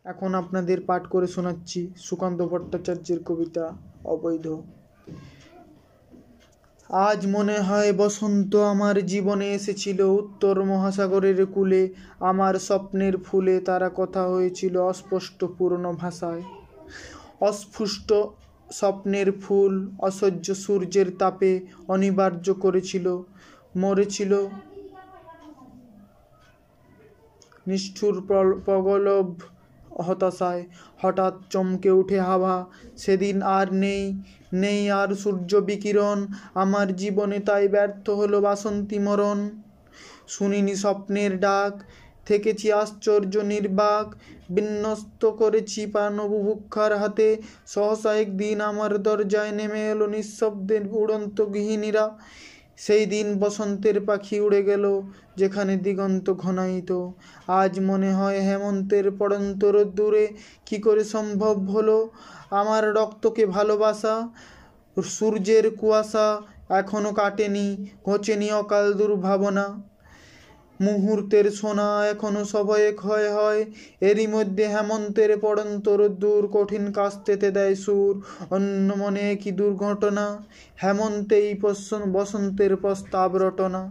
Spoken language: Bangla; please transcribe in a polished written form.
এখন আপনাদের পাঠ করে শোনাচ্ছি সুকান্ত ভট্টাচার্যের কবিতা অবৈধ। আজ মনে হয় বসন্ত আমার জীবনে এসেছিল উত্তর মহাসাগরের কূলে। আমার স্বপ্নের ফুলে তারা কথা হয়েছিল অস্পষ্ট পুরনো ভাষায়। অস্ফুষ্ট স্বপ্নের ফুল অসহ্য সূর্যের তাপে অনিবার্য করেছিল, মরেছিল নিষ্ঠুর প্রগলভ হতাশায়। হঠাৎ চমকে উঠে হাওয়া, সেদিন আর নেই আর সূর্য বিকিরণ। আমার জীবনে তাই ব্যর্থ হলো বাসন্তী মরণ। শুনিনি স্বপ্নের ডাক, থেকেছি আশ্চর্য নির্বাক। বিন্যস্ত করেছি প্রাণ বুভুক্ষার হাতে। সহসা একদিন আমার দরজায় নেমে এলো নিঃশব্দের উড়ন্ত গৃহিণীরা। সেই দিন বসন্তের পাখি উড়ে গেল যেখানে দিগন্ত ঘনায়িত। আজ মনে হয় হেমন্তের পড়ন্ত রোদ্দুরে কি করে সম্ভব হলো আমার রক্তকে ভালোবাসা। সূর্যের কুয়াশা এখনো কাটেনি, ঘোচেনি অকাল দুর্ভাবনা। মুহূর্তের সোনা এখনো সভয়ে ক্ষয় হয়। এরই মধ্যে হেমন্তের পড়ন্ত রোদ্দুর কঠিন কাস্তেতে দেয় সুর। অন্য মনে কি দুর্ঘটনা, হেমন্তেই বসন্তের প্রস্তাব রটনা।